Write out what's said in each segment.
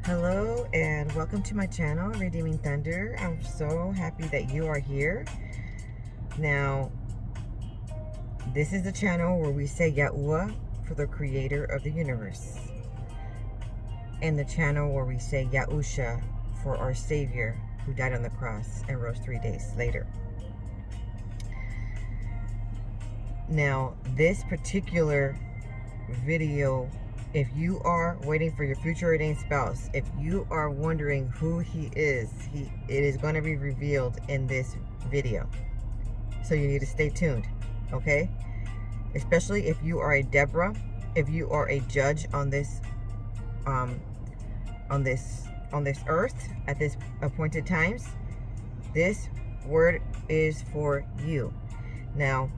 Hello and welcome to my channel, Redeeming Thunder. I'm so happy that you are here. Now, this is the channel where we say Yahuah for the creator of the universe. And the channel where we say Yahusha for our Savior who died on the cross and rose 3 days later. Now, this particular video, if you are waiting for your future ordained spouse, if you are wondering who he is, it is going to be revealed in this video. So you need to stay tuned, okay? Especially if you are a Deborah, if you are a judge on this earth at this appointed times, this word is for you. Now,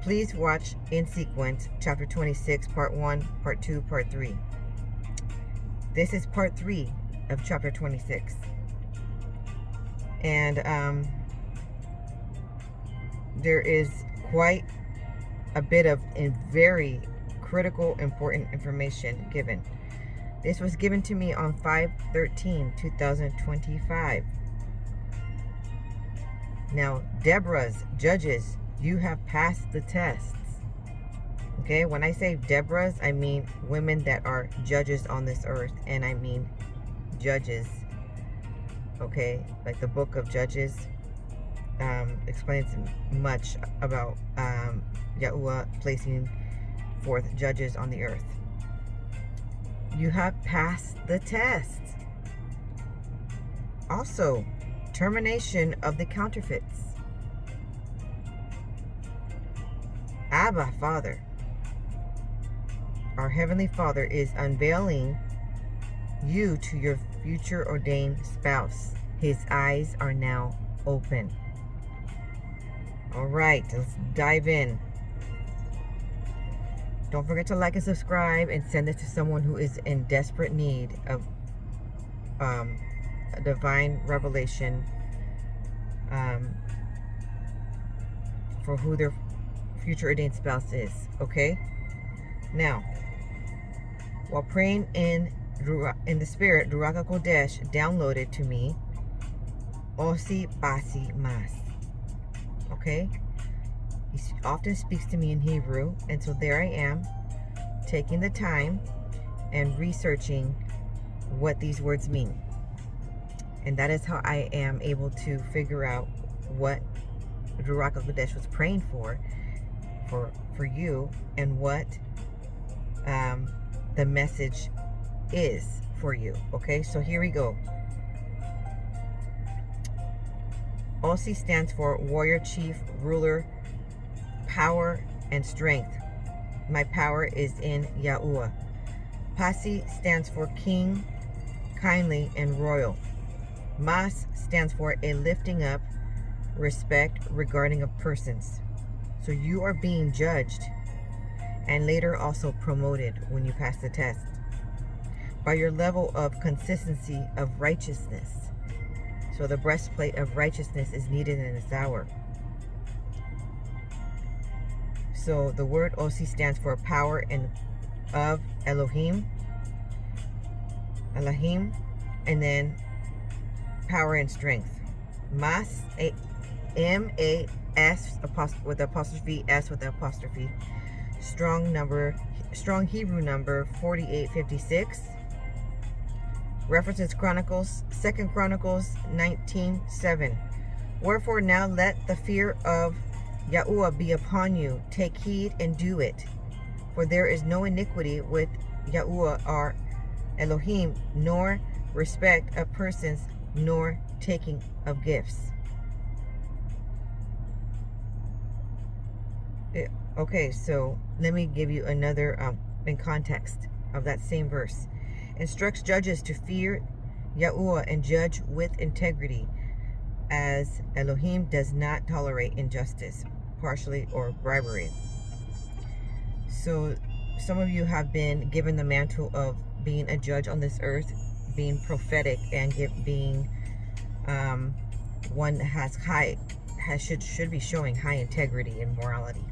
please watch in sequence chapter 26, part 1, part 2, part 3. This is part 3 of chapter 26. And there is quite a bit of very critical, important information given. This was given to me on 5/13/2025. Now, Deborahs, judges, you have passed the tests. Okay, when I say Deborahs, I mean women that are judges on this earth, and I mean judges. Okay, like the book of Judges explains much about Yahuah placing forth judges on the earth. You have passed the test. Also, termination of the counterfeits. Abba, Father, our Heavenly Father, is unveiling you to your future ordained spouse. His eyes are now open. All right, let's dive in. Don't forget to like and subscribe and send this to someone who is in desperate need of a divine revelation for who their future ordained spouse is. Okay? Now, while praying in the spirit, Ruach HaKodesh downloaded to me Osi Pasi Mas. Okay? He often speaks to me in Hebrew, and so there I am, taking the time and researching what these words mean. And that is how I am able to figure out what Ruach HaKodesh was praying for you, and what the message is for you. Okay, so here we go. Osi stands for warrior, chief, ruler, power, and strength. My power is in Yahuah. Pasi stands for king, kindly, and royal. Mas stands for a lifting up, respect regarding of persons. So you are being judged and later also promoted when you pass the test by your level of consistency of righteousness. So the breastplate of righteousness is needed in this hour. So the word Osi stands for power and of Alahim, and then power and strength. Mas, M-A-S with apostrophe, S with apostrophe. Strong Hebrew number 4856. References Chronicles, 2 Chronicles 19:7. Wherefore now let the fear of Yahuah be upon you. Take heed and do it. For there is no iniquity with Yahuah our Elohim, nor respect of persons, nor taking of gifts. Okay, so let me give you another in context of that same verse. Instructs judges to fear Yahuah and judge with integrity, as Elohim does not tolerate injustice, partiality, or bribery. So some of you have been given the mantle of being a judge on this earth, being prophetic, and being one that should be showing high integrity and morality.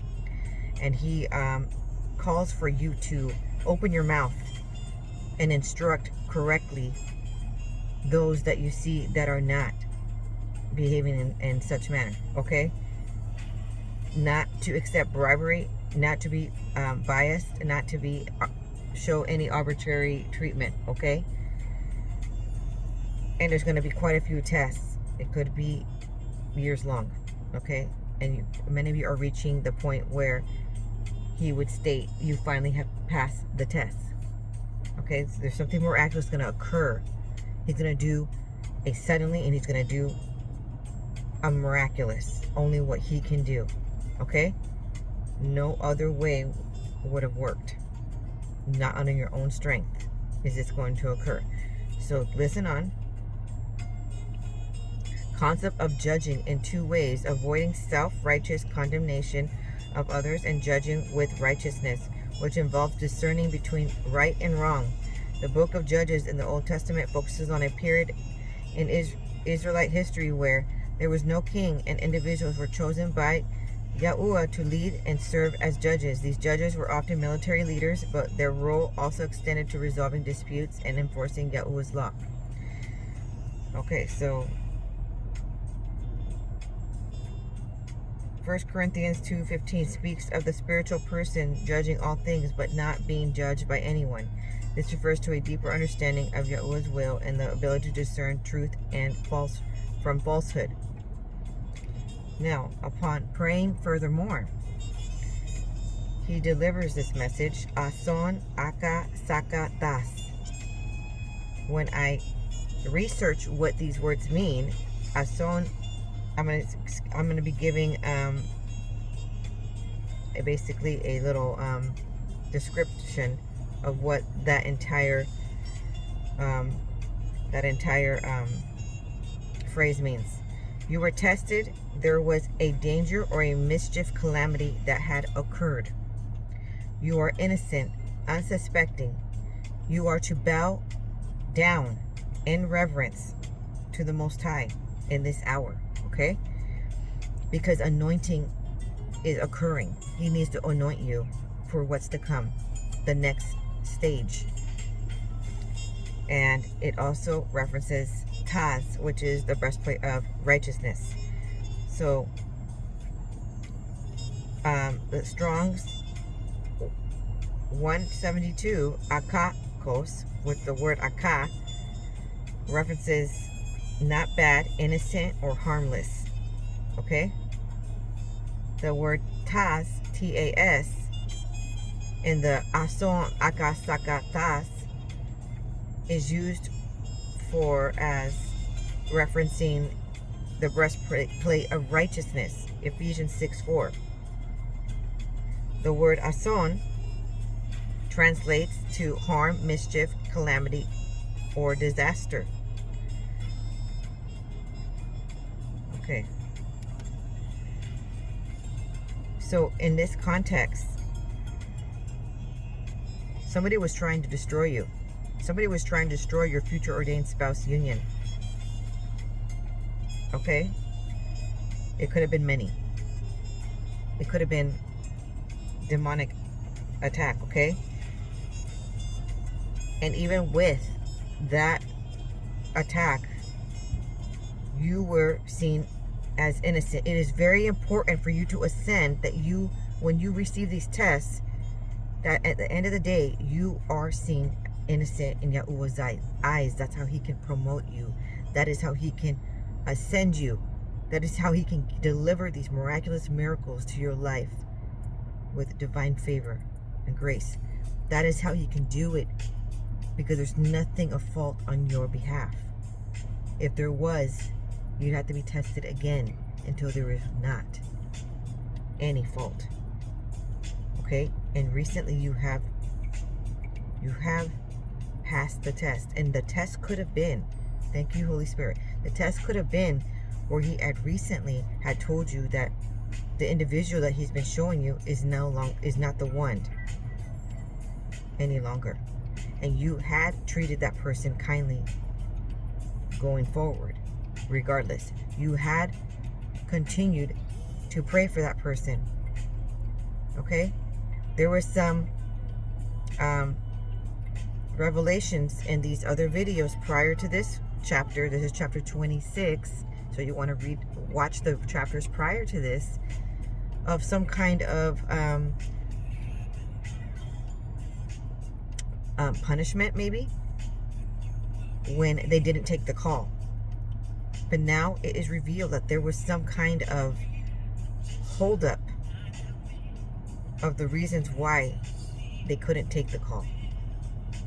And he calls for you to open your mouth and instruct correctly those that you see that are not behaving in such manner, okay? Not to accept bribery, not to be biased, not to be show any arbitrary treatment, okay? And there's going to be quite a few tests. It could be years long, okay? And many of you are reaching the point where he would state you finally have passed the test, okay? So there's something miraculous going to occur. He's going to do a suddenly, and he's going to do a miraculous, only what he can do, okay? No other way would have worked. Not under your own strength is this going to occur. So listen on. Concept of judging in two ways: avoiding self-righteous condemnation of others and judging with righteousness, which involves discerning between right and wrong. The book of Judges in the Old Testament focuses on a period in Israelite history where there was no king and individuals were chosen by Yahuah to lead and serve as judges. These judges were often military leaders, but their role also extended to resolving disputes and enforcing Yahuah's law. Okay, so 1 Corinthians 2:15 speaks of the spiritual person judging all things but not being judged by anyone. This refers to a deeper understanding of Yahuah's will and the ability to discern truth and false from falsehood. Now, upon praying furthermore, he delivers this message, Ason Aka Saka Das. When I research what these words mean, Ason, I'm gonna be giving basically a little description of what that entire phrase means. You were tested. There was a danger or a mischief calamity that had occurred. You are innocent, unsuspecting. You are to bow down in reverence to the Most High in this hour, okay? Because anointing is occurring. He needs to anoint you for what's to come, the next stage. And it also references Taz, which is the breastplate of righteousness. So the Strong's 172, akakos, with the word aka, references not bad, innocent, or harmless, okay? The word tas, T-A-S, in the ason akasaka tas is used for as referencing the breastplate of righteousness, Ephesians 6:4. The word ason translates to harm, mischief, calamity, or disaster. Okay. So in this context, somebody was trying to destroy you. Somebody was trying to destroy your future ordained spouse union. Okay? It could have been many. It could have been demonic attack, okay? And even with that attack, you were seen as innocent. It is very important for you to ascend, that you, when you receive these tests, that at the end of the day, you are seen innocent in Yahuah's eyes. That's how he can promote you. That is how he can ascend you. That is how he can deliver these miraculous miracles to your life with divine favor and grace. That is how he can do it, because there's nothing of fault on your behalf. If there was, you'd have to be tested again until there is not any fault. Okay? And recently you have passed the test. And the test could have been, thank you, Holy Spirit, the test could have been where he had recently had told you that the individual that he's been showing you is not the one any longer. And you had treated that person kindly going forward. Regardless, you had continued to pray for that person. Okay? There was some revelations in these other videos prior to this chapter. This is chapter 26. So you want to watch the chapters prior to this, of some kind of punishment, maybe, when they didn't take the call. But now it is revealed that there was some kind of holdup of the reasons why they couldn't take the call.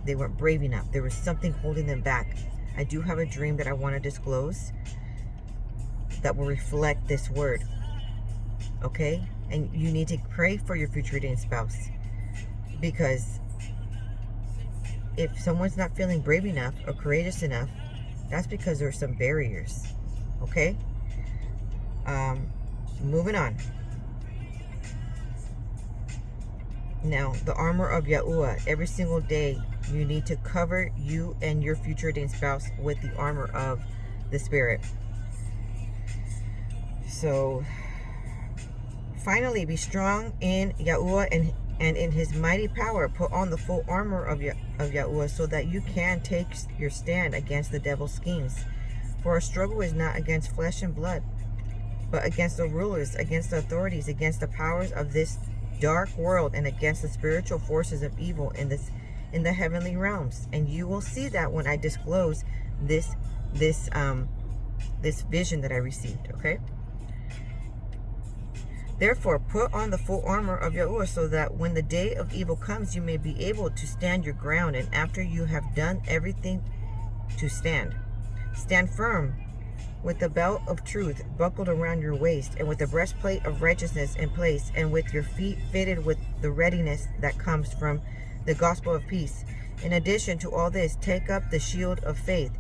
They weren't brave enough. There was something holding them back. I do have a dream that I want to disclose that will reflect this word. Okay? And you need to pray for your future ordained spouse, because if someone's not feeling brave enough or courageous enough, that's because there's some barriers. Okay? Moving on. Now, the armor of Yahuah. Every single day, you need to cover you and your future ordained spouse with the armor of the Spirit. So, finally, be strong in Yahuah and in His mighty power. Put on the full armor of Yahuah, so that you can take your stand against the devil's schemes. For our struggle is not against flesh and blood, but against the rulers, against the authorities, against the powers of this dark world, and against the spiritual forces of evil in the heavenly realms. And you will see that when I disclose this vision that I received. Okay? Therefore, put on the full armor of Yahuah, so that when the day of evil comes, you may be able to stand your ground. And after you have done everything to stand firm, with the belt of truth buckled around your waist, and with the breastplate of righteousness in place, and with your feet fitted with the readiness that comes from the gospel of peace. In addition to all this, take up the shield of faith,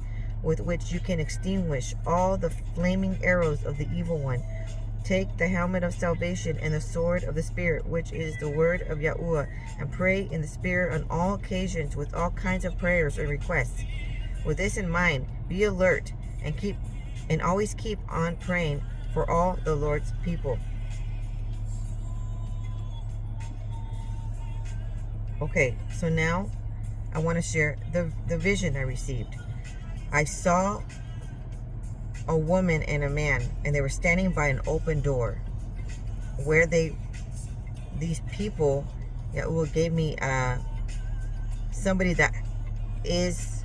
with which you can extinguish all the flaming arrows of the evil one. Take the helmet of salvation and the sword of the Spirit, which is the word of Yahuah, and pray in the Spirit on all occasions with all kinds of prayers and requests. With this in mind, be alert and always keep on praying for all the Lord's people. Okay, so now I want to share the vision I received. I saw a woman and a man, and they were standing by an open door, where these people, Yahuah gave me somebody that is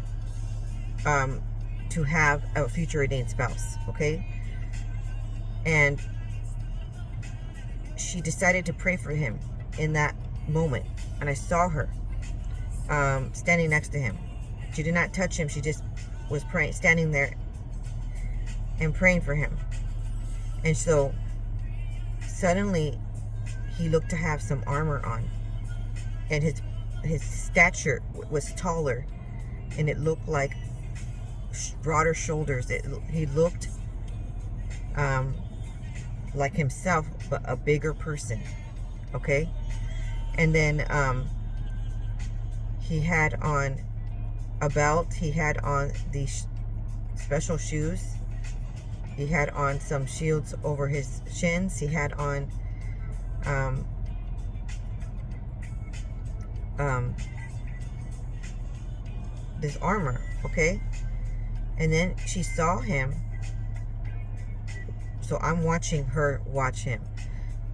to have a future ordained spouse. Okay? And she decided to pray for him in that moment, and I saw her standing next to him. She did not touch him. She just was praying, standing there and praying for him. And so suddenly he looked to have some armor on, and his stature was taller, and it looked like broader shoulders. He looked like himself, but a bigger person. Okay? And then he had on a belt. He had on these special shoes. He had on some shields over his shins. He had on this armor. Okay? And then she saw him. So I'm watching her watch him.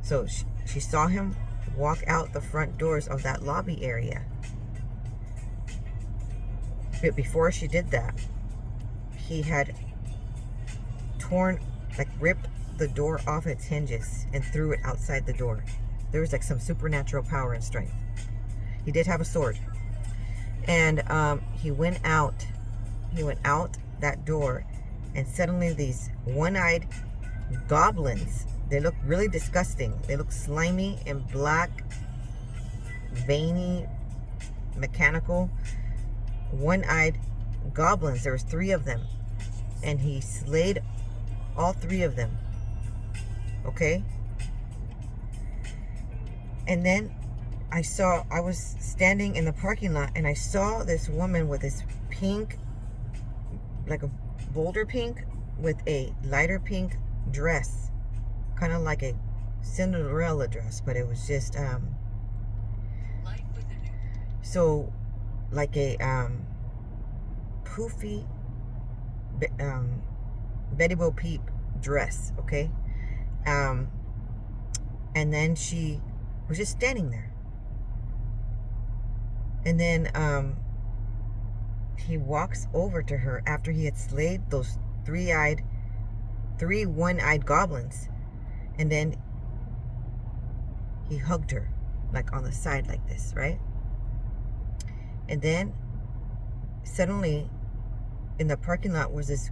So she saw him walk out the front doors of that lobby area. But before she did that, he had ripped the door off its hinges and threw it outside the door. There was like some supernatural power and strength. He did have a sword. And he went out that door, and suddenly these one-eyed goblins, they look really disgusting. They look slimy and black, veiny, mechanical, one-eyed goblins. There was 3 of them, and he slayed all 3 of them. Okay? And then I was standing in the parking lot, and I saw this woman with this pink, like a bolder pink, with a lighter pink dress, kind of like a Cinderella dress, but it was just so like a poofy Betty Bo Peep dress, okay? And then she was just standing there. And then he walks over to her after he had slayed those three one-eyed goblins. And then he hugged her, like on the side like this, right? And then suddenly in the parking lot was this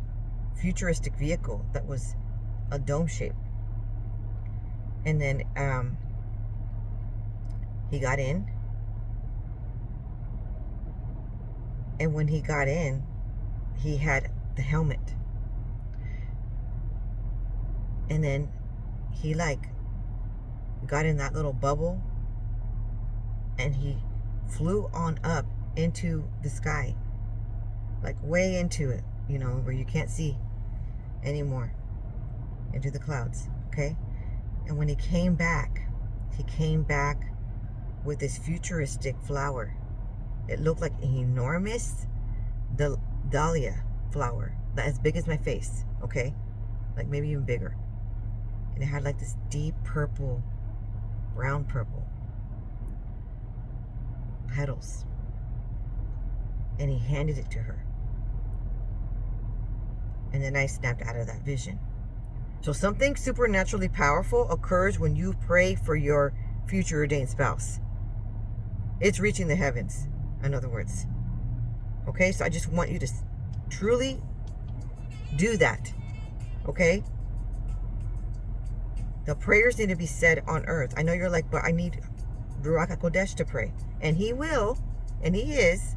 futuristic vehicle that was a dome shape. And then he got in. And when he got in, he had the helmet. And then he like got in that little bubble and he flew on up into the sky, like way into it, you know, where you can't see anymore, into the clouds, okay? And when he came back with this futuristic flower. It looked like an enormous dahlia flower, as big as my face, okay? Like maybe even bigger. And it had like this deep purple, brown purple petals. And he handed it to her. And then I snapped out of that vision. So something supernaturally powerful occurs when you pray for your future ordained spouse. It's reaching the heavens, in other words. Okay, so I just want you to truly do that. Okay? The prayers need to be said on earth. I know you're like, but I need Ruach HaKodesh to pray. And he will, and he is.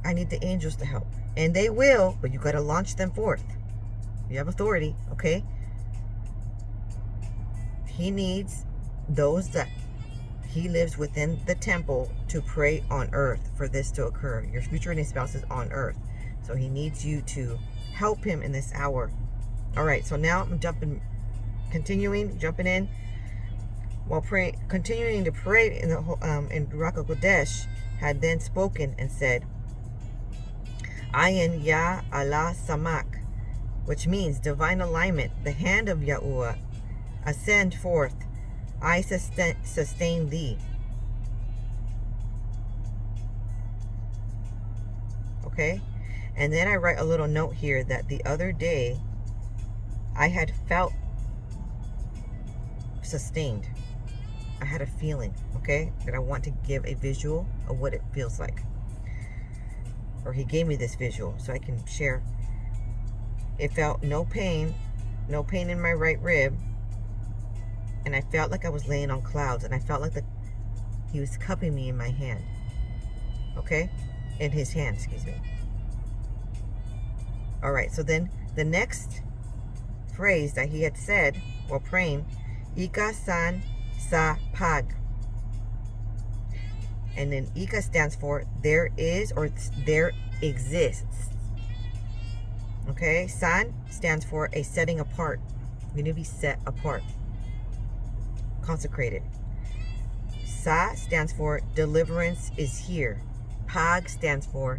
I need the angels to help. And they will, but you got to launch them forth. You have authority, okay? He needs those that he lives within the temple to pray on earth for this to occur. Your future ordained spouse is on earth. So he needs you to help him in this hour. All right, so now I'm jumping in while praying, continuing to pray in the in Ruach HaKodesh had then spoken and said, Ayin Ya Allah Samak, which means divine alignment, the hand of Yahuah, ascend forth, I sustain thee. Okay? And then I write a little note here that the other day I had felt sustained. I had a feeling, okay, that I want to give a visual of what it feels like. Or he gave me this visual so I can share. It felt no pain in my right rib. And I felt like I was laying on clouds. And I felt like he was cupping me in my hand. Okay? In his hand, excuse me. All right, so then the next phrase that he had said while praying, Ika san sa pag. And then Ika stands for there is or there exists. Okay? San stands for a setting apart. You need to be set apart. Consecrated. Sa stands for deliverance is here. Pag stands for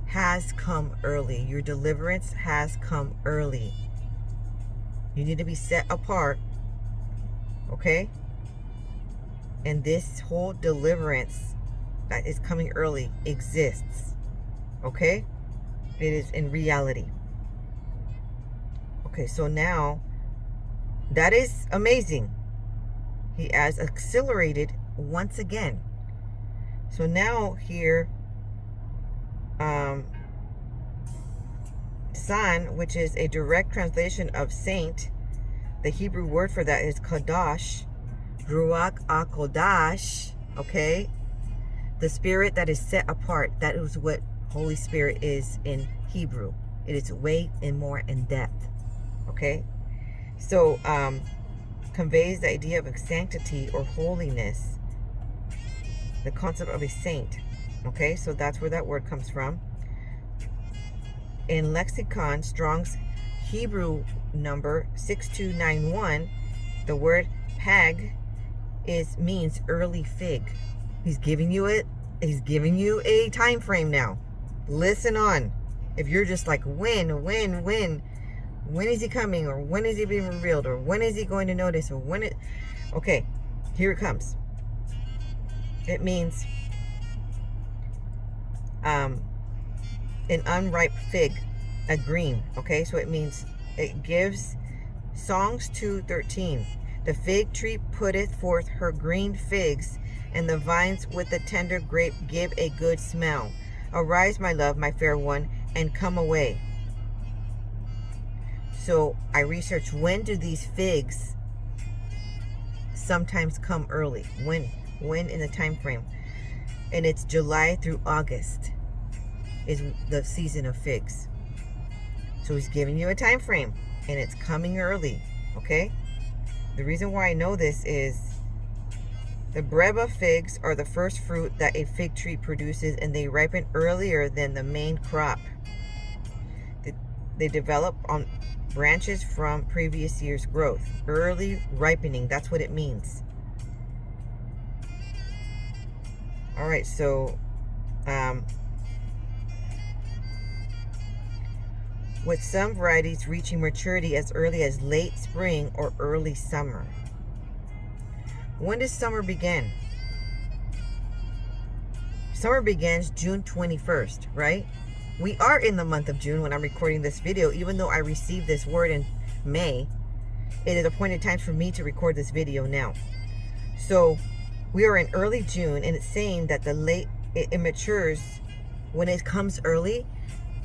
has come early. Your deliverance has come early. You need to be set apart. Okay? And this whole deliverance that is coming early exists. Okay? It is in reality. Okay, so now that is amazing. He has accelerated once again. So now here, San, which is a direct translation of saint, the Hebrew word for that is Kadosh, Ruach HaKodesh, okay? The spirit that is set apart. That is what Holy Spirit is in Hebrew. It is way and more in depth, okay? So, conveys the idea of a sanctity or holiness, the concept of a saint, okay? So that's where that word comes from. In lexicon, Strong's Hebrew number 6291, the word pag means early fig. He's giving you it He's giving you a time frame now. Listen on. If you're just like, when is he coming, or when is he being revealed, or when is he going to notice, or when it, okay, here it comes. It means an unripe fig, a green. Okay, so it means, it gives Songs 2:13. The fig tree putteth forth her green figs, and the vines with the tender grape give a good smell. Arise, my love, my fair one, and come away. So I researched, when do these figs sometimes come early? When in the time frame? And it's July through August is the season of figs. So he's giving you a time frame, and it's coming early. Okay? The reason why I know this is the breba figs are the first fruit that a fig tree produces, and they ripen earlier than the main crop. They develop on branches from previous year's growth. Early ripening, that's what it means. All right, so with some varieties reaching maturity as early as late spring or early summer. When does summer begin? Summer begins June 21st, right? We are in the month of June when I'm recording this video. Even though I received this word in May, it is appointed time for me to record this video now. So we are in early June, and it's saying that it matures when it comes early.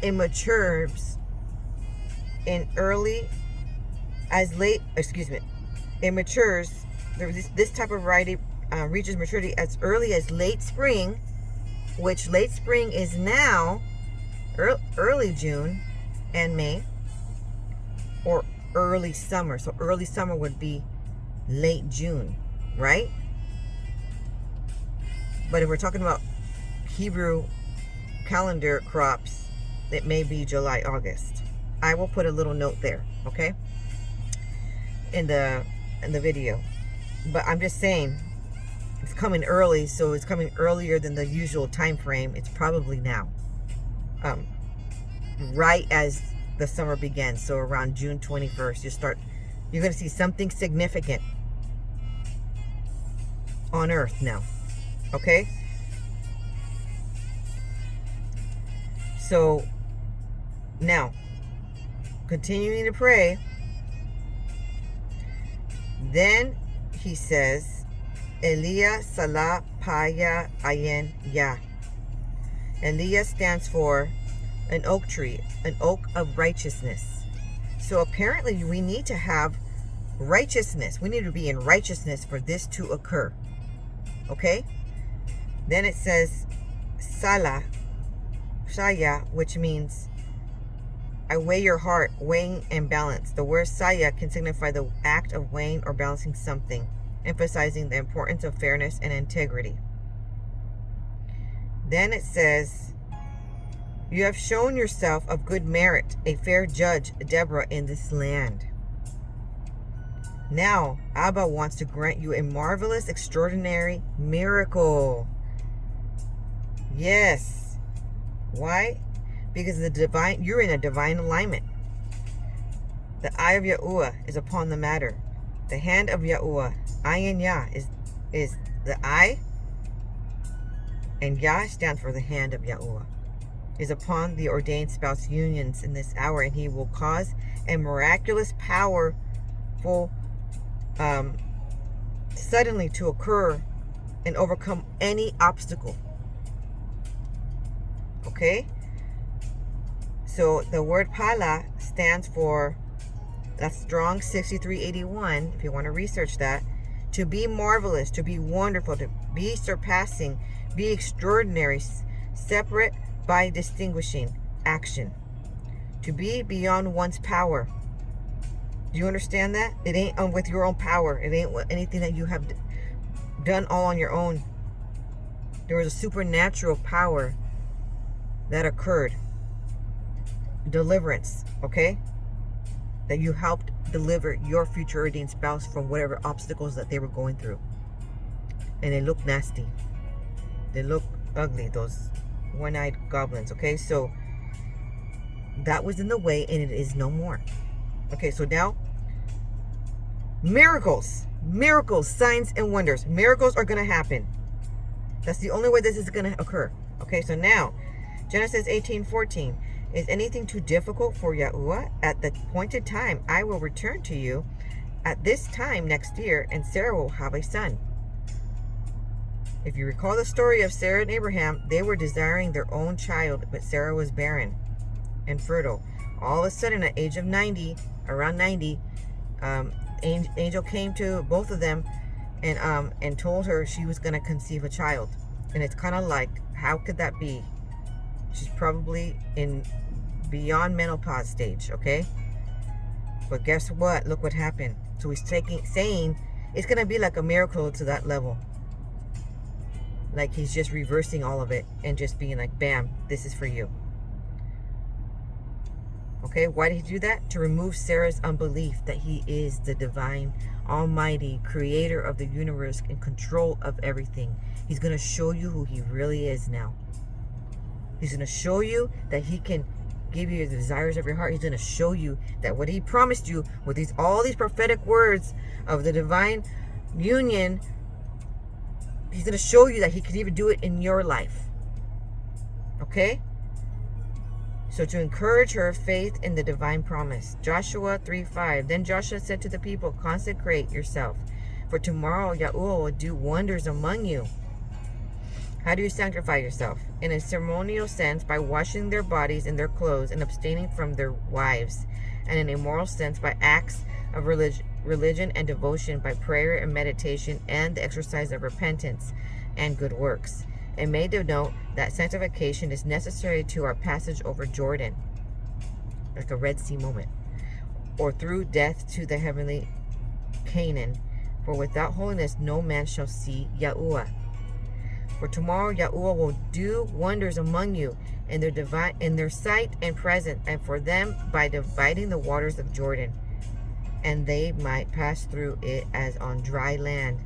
It matures in early as late, it matures, this type of variety reaches maturity as early as late spring, which late spring is now early June and May, or early summer. So early summer would be late June, right? But if we're talking about Hebrew calendar crops, it may be July, August. I will put a little note there, okay, in the video. But I'm just saying, it's coming early, so it's coming earlier than the usual time frame. It's probably now, right as the summer begins. So around June 21st, you're going to see something significant on earth now, okay? So now, continuing to pray, then he says, Elia Salah Paya Ayen Yah. Elia stands for an oak tree, an oak of righteousness. So apparently we need to have righteousness. We need to be in righteousness for this to occur. Okay? Then it says Salah Shaya, which means I weigh your heart, weighing and balance. The word saya can signify the act of weighing or balancing something, emphasizing the importance of fairness and integrity. Then it says, you have shown yourself of good merit, a fair judge, Deborah, in this land. Now, Abba wants to grant you a marvelous, extraordinary miracle. Yes. Why? Because you're in a divine alignment. The eye of Yahuah is upon the matter. The hand of Yahuah, Ayin Yah, is the eye, and Yah stands for the hand of Yahuah, is upon the ordained spouse unions in this hour, and he will cause a miraculous, powerful, suddenly to occur and overcome any obstacle. Okay? So the word pala stands for, that's strong 6381, if you want to research that, to be marvelous, to be wonderful, to be surpassing, be extraordinary, separate by distinguishing action, to be beyond one's power. Do you understand that? It ain't with your own power. It ain't anything that you have done all on your own. There was a supernatural power that occurred. Deliverance, okay? That you helped deliver your future ordained spouse from whatever obstacles that they were going through. And they look nasty. They look ugly, those one-eyed goblins. Okay, so that was in the way, and it is no more. Okay, so now miracles, signs and wonders. Miracles are going to happen. That's the only way this is going to occur. Okay, so now Genesis 18:14. Is anything too difficult for Yahuah? At the appointed time I will return to you at this time next year, and Sarah will have a son. If you recall the story of Sarah and Abraham, they were desiring their own child, but Sarah was barren and fertile. All of a sudden, at the age of 90, around 90, angel came to both of them and told her she was going to conceive a child. And it's kind of like, how could that be? She's probably in beyond menopause stage, okay? But guess what? Look what happened. So he's saying it's going to be like a miracle to that level. Like he's just reversing all of it and just being like, bam, this is for you. Okay, why did he do that? To remove Sarah's unbelief that he is the divine, almighty creator of the universe, in control of everything. He's going to show you who he really is now. He's going to show you that he can give you the desires of your heart. He's going to show you that what he promised you with all these prophetic words of the divine union, he's going to show you that he can even do it in your life. Okay? So to encourage her faith in the divine promise. Joshua 3:5. Then Joshua said to the people, consecrate yourself, for tomorrow Yahuah will do wonders among you. How do you sanctify yourself? In a ceremonial sense, by washing their bodies and their clothes and abstaining from their wives. And in a moral sense, by acts of religion and devotion, by prayer and meditation and the exercise of repentance and good works. And made to note that sanctification is necessary to our passage over Jordan, like a Red Sea moment, or through death to the heavenly Canaan. For without holiness no man shall see Yahuah. For tomorrow Yahuah will do wonders among you in their sight and presence, and for them by dividing the waters of Jordan, and they might pass through it as on dry land.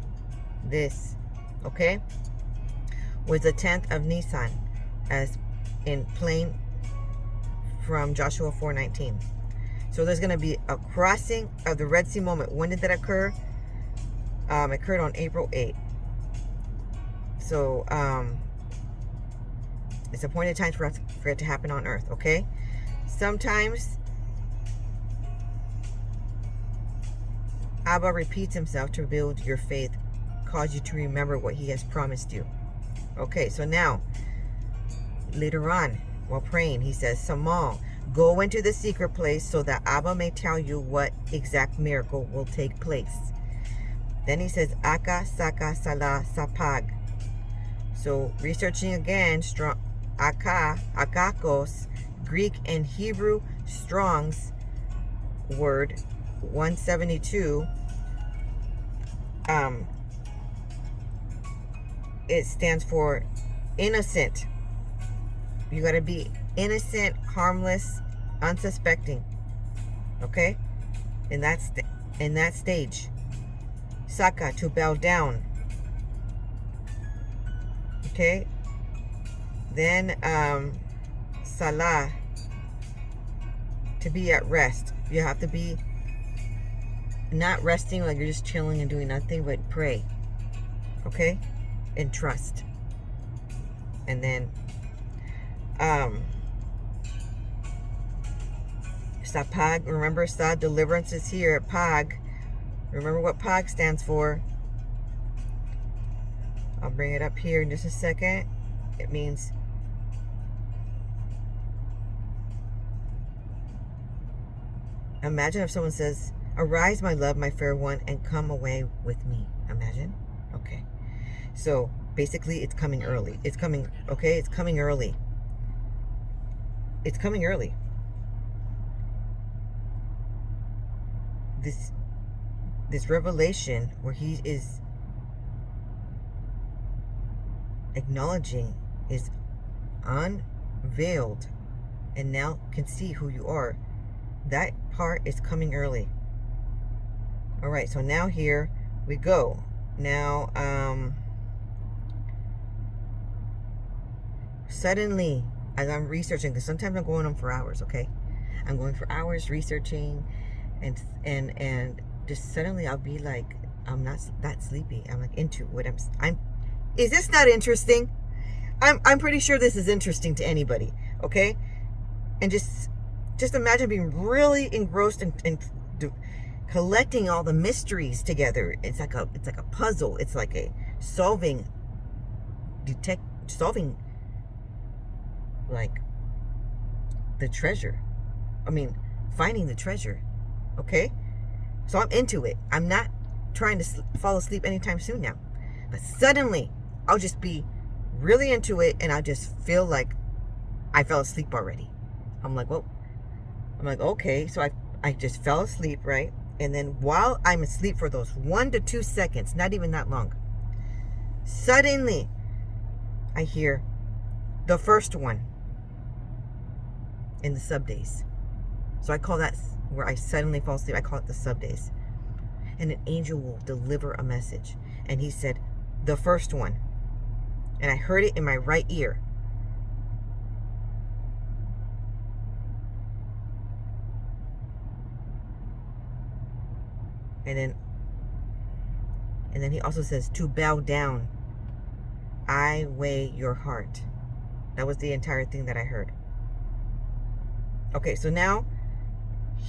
This, okay, was the 10th of Nisan, as in plain from Joshua 4:19. So there's going to be a crossing of the Red Sea moment. When did that occur? It occurred on April 8th. So it's appointed time for it to happen on earth, okay? Sometimes Abba repeats himself to build your faith, cause you to remember what he has promised you. Okay, so now, later on, while praying, he says, Samal, go into the secret place so that Abba may tell you what exact miracle will take place. Then he says, Aka, Saka, Salah, Sapag. So, researching again, Akakos, Greek and Hebrew Strong's word 172, it stands for innocent. You got to be innocent, harmless, unsuspecting. Okay? In that stage. Saka, to bow down. Okay? Then Salah, to be at rest. You have to be not resting like you're just chilling and doing nothing, but pray. Okay? And trust. And then Sapag, remember Sa, deliverance is here. Pag, remember what Pag stands for. I'll bring it up here in just a second. It means imagine if someone says, arise, my love, my fair one, and come away with me. Imagine. Okay. So basically it's coming early. It's coming, okay? It's coming early. It's coming early. This revelation where he is acknowledging is unveiled and now can see who you are. That part is coming early. All right, so now here we go. Now suddenly, as I'm researching, because sometimes I'm going on for hours, okay? I'm going for hours researching, and just suddenly I'll be like, I'm not that sleepy. I'm like into what I'm. Is this not interesting? I'm pretty sure this is interesting to anybody, okay? And just imagine being really engrossed in collecting all the mysteries together. It's like a puzzle. It's like a solving like the treasure. I mean, finding the treasure. Okay? So I'm into it. I'm not trying to fall asleep anytime soon now. But suddenly, I'll just be really into it, and I just feel like I fell asleep already. I'm like, well, okay. So I just fell asleep, right? And then while I'm asleep for those 1 to 2 seconds, not even that long, suddenly I hear the first one in the sub days. So I call that where I suddenly fall asleep. I call it the sub days. And an angel will deliver a message. And he said, the first one. And I heard it in my right ear. And then he also says, to bow down, I weigh your heart. That was the entire thing that I heard. Okay, so now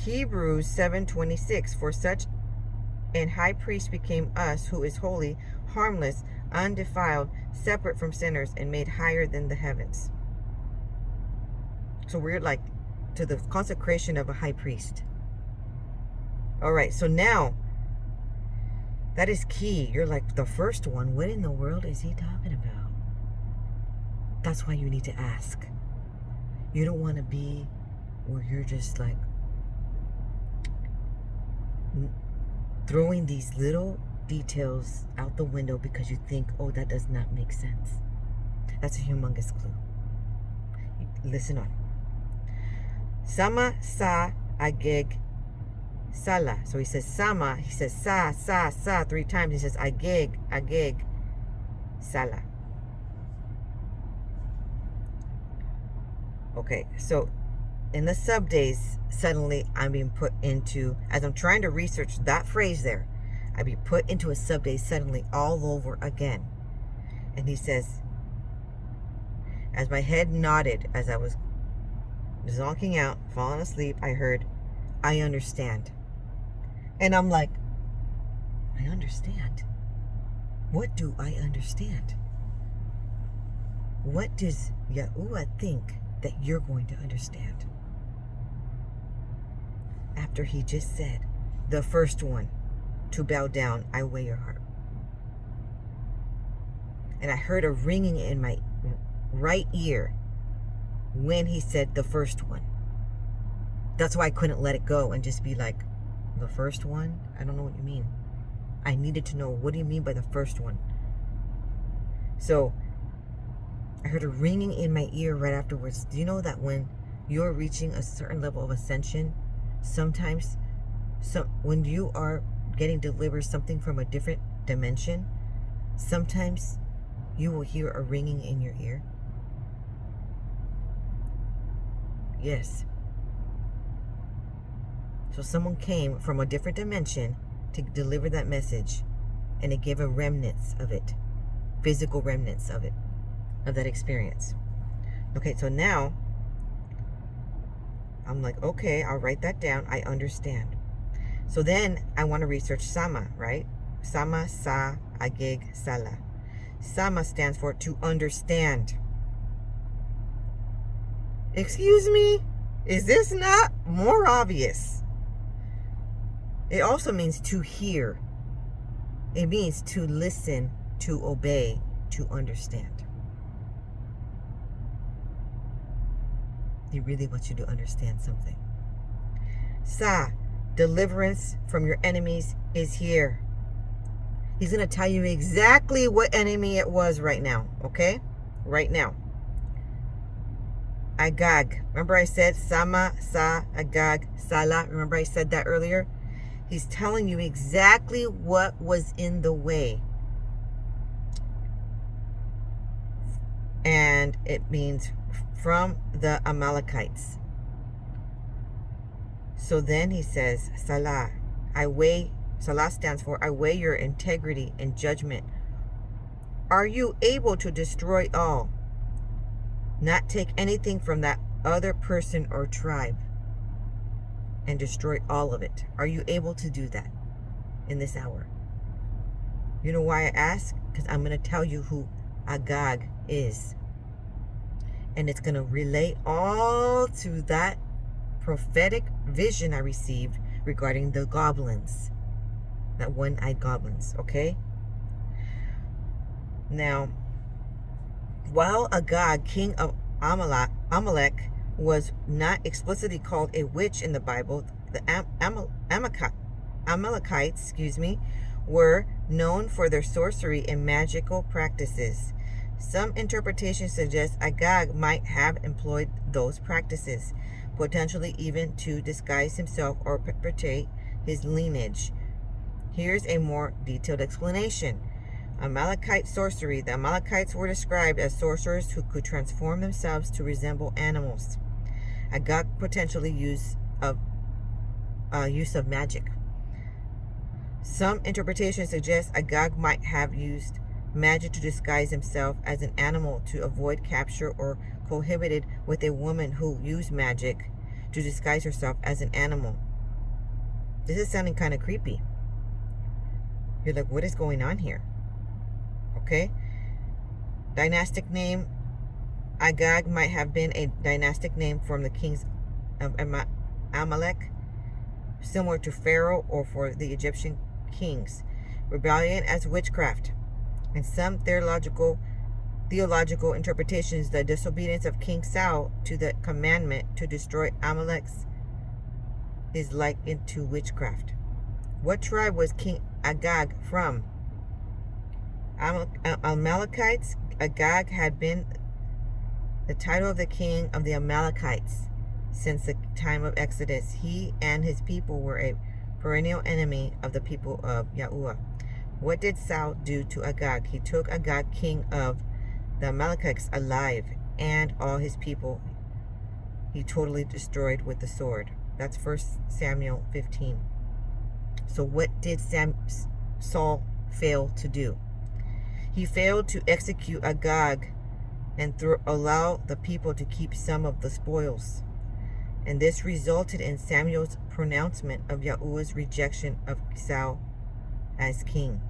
Hebrews 7:26, for such an high priest became us, who is holy, harmless, undefiled, separate from sinners, and made higher than the heavens. So we're like to the consecration of a high priest. All right, so now that is key. You're like, the first one, what in the world is he talking about? That's why you need to ask. You don't want to be where you're just like throwing these little details out the window because you think, oh, that does not make sense. That's a humongous clue. Listen on. Sama sa ageg sala. So he says sama, he says sa 3 times. He says ageg sala. Okay, so in the sub days, suddenly I'm being put into, as I'm trying to research that phrase there, I'd be put into a sub day suddenly all over again. And he says, as my head nodded, as I was zonking out, falling asleep, I heard, I understand. And I'm like, I understand? What do I understand? What does Yahuah think that you're going to understand? After he just said, the first one, to bow down, I weigh your heart. And I heard a ringing in my right ear when he said the first one. That's why I couldn't let it go and just be like, the first one? I don't know what you mean. I needed to know, what do you mean by the first one? So I heard a ringing in my ear right afterwards. Do you know that when you're reaching a certain level of ascension, sometimes when you are getting delivered something from a different dimension, sometimes you will hear a ringing in your ear? Yes. So someone came from a different dimension to deliver that message, and it gave a remnants of it, physical remnants of it, of that experience. Okay, so now I'm like, okay, I'll write that down. I understand. So then I want to research Sama, right? Sama, Sa, Agig, Sala. Sama stands for to understand. Excuse me? Is this not more obvious? It also means to hear. It means to listen, to obey, to understand. He really wants you to understand something. Sa, deliverance from your enemies is here. He's going to tell you exactly what enemy it was right now, okay? Right now. Agag. Remember I said Sama, Sa, Agag, Sala? Remember I said that earlier? He's telling you exactly what was in the way and it means from the Amalekites. So then he says, Salah, Salah stands for, I weigh your integrity and judgment. Are you able to destroy all? Not take anything from that other person or tribe and destroy all of it. Are you able to do that in this hour? You know why I ask? Because I'm going to tell you who Agag is. And it's going to relate all to that prophetic vision I received regarding the goblins. That one-eyed goblins, okay? Now, while Agag, king of Amalek, was not explicitly called a witch in the Bible, the Amalekites, were known for their sorcery and magical practices. Some interpretations suggest Agag might have employed those practices, potentially even to disguise himself or perpetuate his lineage. Here's a more detailed explanation. Amalekite sorcery. The Amalekites were described as sorcerers who could transform themselves to resemble animals. Agag potentially use of magic. Some interpretations suggest Agag might have used magic to disguise himself as an animal to avoid capture, or cohabited with a woman who used magic to disguise herself as an animal. This is sounding kind of creepy. You're like, what is going on here? Okay. Dynastic name. Agag might have been a dynastic name from the kings of Amalek, similar to Pharaoh or for the Egyptian kings. Rebellion as witchcraft. In some theological interpretations, the disobedience of King Saul to the commandment to destroy Amalek is likened to witchcraft. What tribe was King Agag from? Amalekites. Agag had been the title of the king of the Amalekites since the time of Exodus. He and his people were a perennial enemy of the people of Yahuah. What did Saul do to Agag? He took Agag, king of the Amalekites, alive, and all his people he totally destroyed with the sword. That's 1 Samuel 15. So what did Saul fail to do? He failed to execute Agag and allow the people to keep some of the spoils. And this resulted in Samuel's pronouncement of Yahuah's rejection of Saul as king.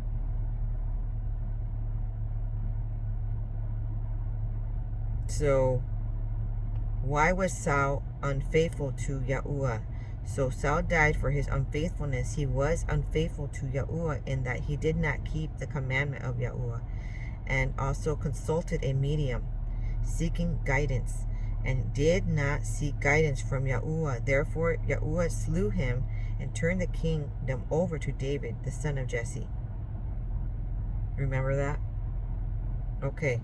So, why was Saul unfaithful to Yahuah? So Saul died for his unfaithfulness. He was unfaithful to Yahuah in that he did not keep the commandment of Yahuah, and also consulted a medium seeking guidance, and did not seek guidance from Yahuah. Therefore Yahuah slew him and turned the kingdom over to David, the son of Jesse. Remember that? Okay.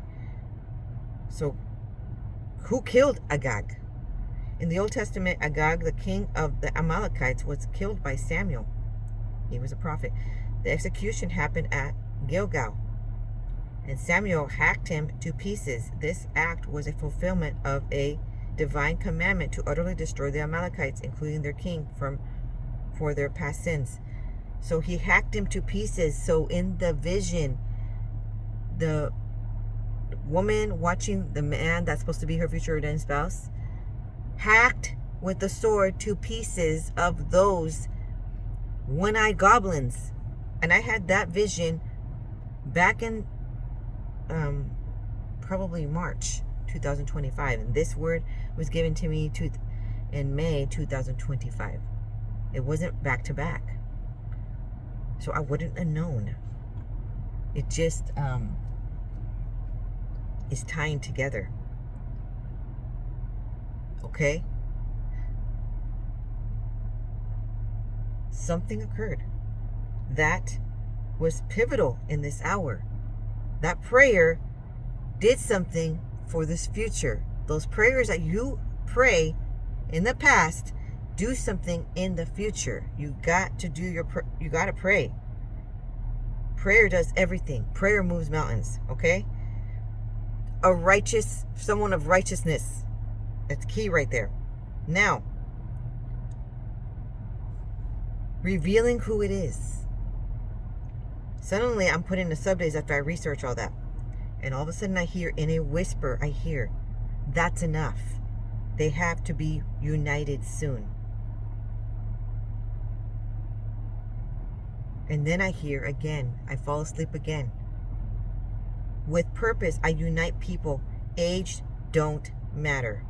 So who killed Agag? In the Old Testament, Agag, the king of the Amalekites, was killed by Samuel. He was a prophet. The execution happened at Gilgal, and Samuel hacked him to pieces. This act was a fulfillment of a divine commandment to utterly destroy the Amalekites, including their king, for their past sins. So he hacked him to pieces. So in the vision, the woman watching the man that's supposed to be her future ordained spouse hacked with the sword to pieces of those one-eyed goblins. And I had that vision back in probably March 2025, and this word was given to me in May 2025. It wasn't back to back, so I wouldn't have known. It just is tying together. Okay? Something occurred that was pivotal in this hour. That prayer did something for this future. Those prayers that you pray in the past do something in the future. You got to you got to pray. Prayer does everything. Prayer moves mountains, okay? someone of righteousness. That's key right there. Now, revealing who it is. Suddenly, I'm putting the subdays after I research all that. And all of a sudden, I hear in a whisper, that's enough. They have to be united soon. And then I hear again, I fall asleep again. With purpose, I unite people. Age don't matter.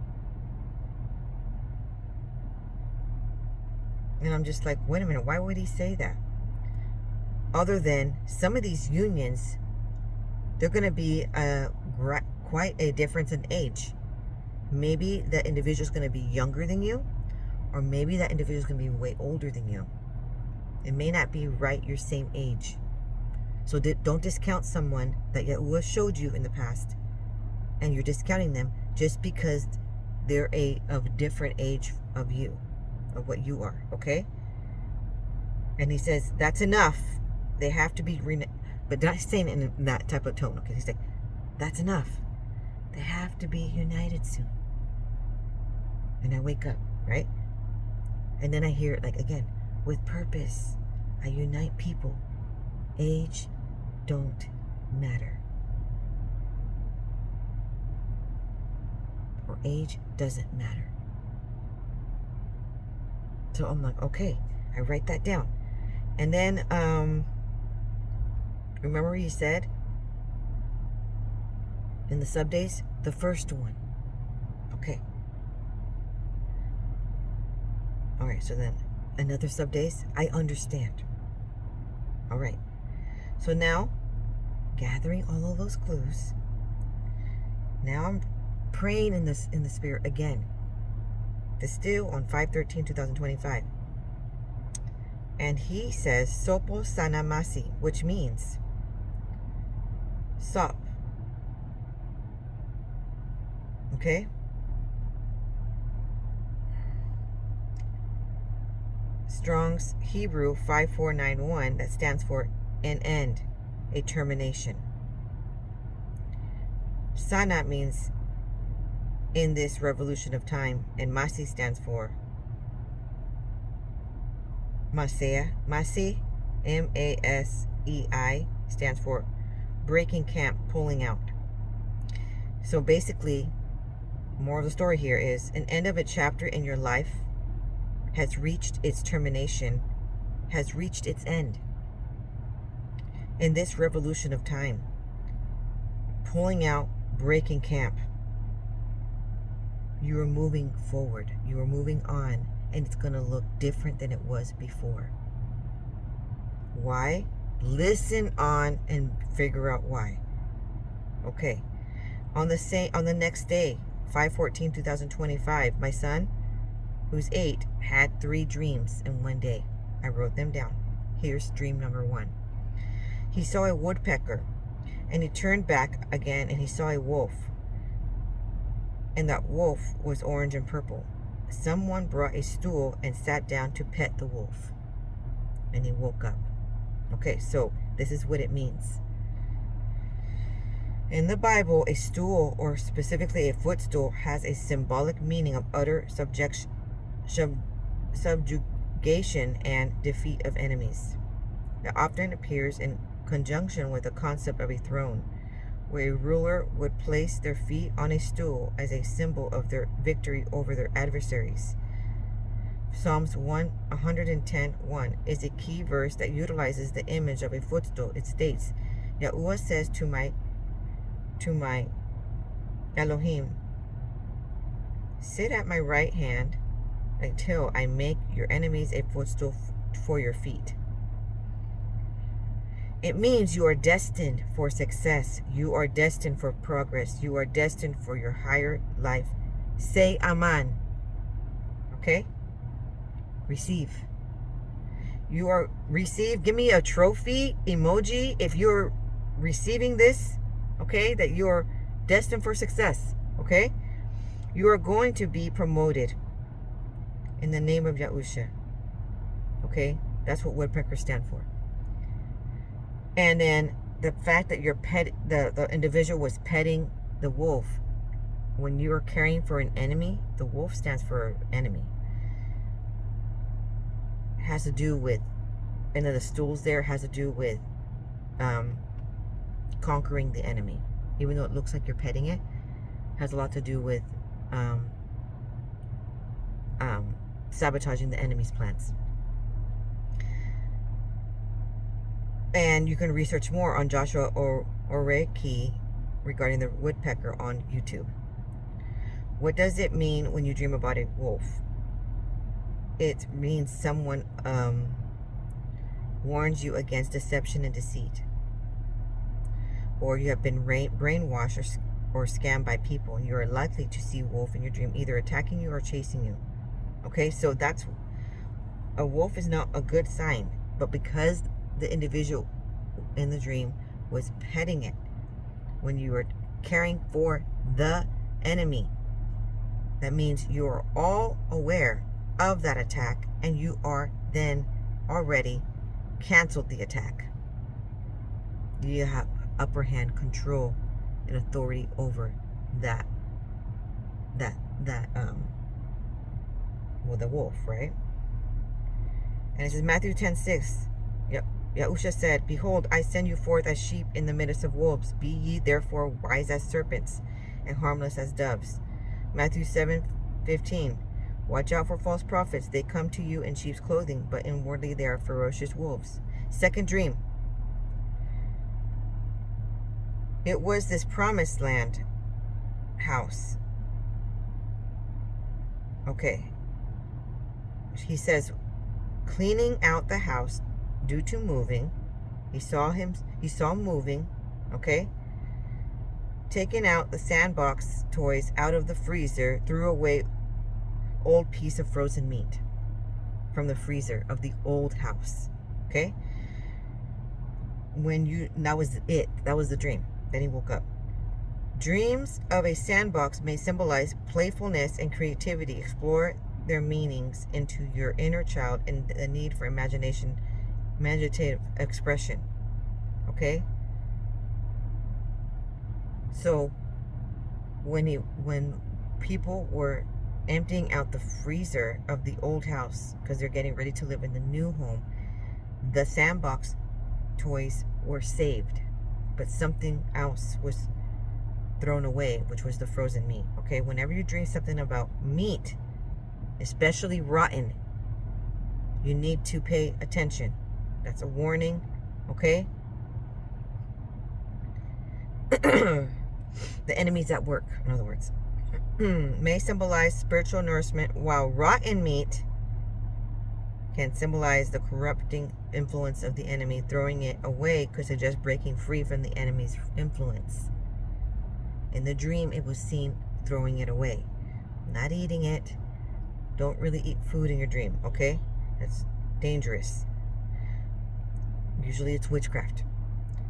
And I'm just like, wait a minute, why would he say that? Other than some of these unions, they're going to be quite a difference in age. Maybe that individual is going to be younger than you, or maybe that individual is going to be way older than you. It may not be right your same age. So don't discount someone that Yahuah showed you in the past, and you're discounting them just because they're of different age of you, of what you are, okay? And he says, that's enough. They have to be, but not saying it in that type of tone, okay? He's like, that's enough. They have to be united soon. And I wake up, right? And then I hear it like again, with purpose, I unite people. Age don't matter. Or age doesn't matter. So I'm like, okay, I write that down. And then, remember he said in the subdays, the first one. Okay. All right, so then another subdays, I understand. All right. So now, gathering all of those clues, now I'm praying in the spirit again. This still on 5/13/2025. And he says, Sopo Sanamasi, which means sop. Okay? Strong's Hebrew 5491, that stands for an end, a termination. Sana means in this revolution of time, and Masi stands for Masei. Masi, Masei, stands for breaking camp, pulling out. So basically, moral of the story here is an end of a chapter in your life has reached its termination, has reached its end. In this revolution of time, pulling out, breaking camp, you are moving forward, you are moving on, and it's going to look different than it was before. Why? Listen on and figure out why. Okay. On the next day, 5/14/2025, my son, who's 8, had 3 dreams in one day. I wrote them down. Here's dream number 1. He saw a woodpecker, and he turned back again, and he saw a wolf. And that wolf was orange and purple. Someone brought a stool and sat down to pet the wolf. And he woke up. Okay, so this is what it means. In the Bible, a stool, or specifically a footstool, has a symbolic meaning of utter subjugation and defeat of enemies. It often appears in conjunction with the concept of a throne, where a ruler would place their feet on a stool as a symbol of their victory over their adversaries. Psalms 110:1 is a key verse that utilizes the image of a footstool. It states, Yahuah says to my Alahim, sit at my right hand until I make your enemies a footstool for your feet. It means you are destined for success. You are destined for progress. You are destined for your higher life. Say Aman. Okay? Receive. You are receive. Give me a trophy emoji if you're receiving this. Okay? That you're destined for success. Okay? You are going to be promoted in the name of Yahusha. Okay? That's what woodpeckers stand for. And then the fact that the individual was petting the wolf, when you're caring for an enemy, the wolf stands for enemy. It has to do with, and then the stools there has to do with conquering the enemy. Even though it looks like you're petting it, has a lot to do with sabotaging the enemy's plans. And you can research more on Joshua Oreki regarding the woodpecker on YouTube. What does it mean when you dream about a wolf? It means someone warns you against deception and deceit, or you have been brainwashed or scammed by people. You are likely to see a wolf in your dream, either attacking you or chasing you. Okay, so that's, a wolf is not a good sign, but because the individual in the dream was petting it when you were caring for the enemy, that means you are all aware of that attack, and you are then already canceled the attack. You have upper hand control and authority over the wolf, right? And it says Matthew 10:6. Yahusha said, "Behold, I send you forth as sheep in the midst of wolves. Be ye therefore wise as serpents and harmless as doves." Matthew 7:15. Watch out for false prophets. They come to you in sheep's clothing, but inwardly they are ferocious wolves. Second dream. It was this promised land house. Okay. He says, cleaning out the house due to moving. He saw moving, okay? Taking out the sandbox toys out of the freezer, threw away old piece of frozen meat from the freezer of the old house, okay? That was the dream. Then he woke up. Dreams of a sandbox may symbolize playfulness and creativity. Explore their meanings into your inner child and the need for imaginative expression. Okay? So when people were emptying out the freezer of the old house because they're getting ready to live in the new home, the sandbox toys were saved, but something else was thrown away, which was the frozen meat. Okay? Whenever you dream something about meat, especially rotten, you need to pay attention. That's a warning. Okay? The enemy's at work, in other words. May symbolize spiritual nourishment, while rotten meat can symbolize the corrupting influence of the enemy. Throwing it away could suggest breaking free from the enemy's influence. In the dream, it was seen throwing it away, not eating it. Don't really eat food in your dream, okay? That's dangerous. Usually it's witchcraft.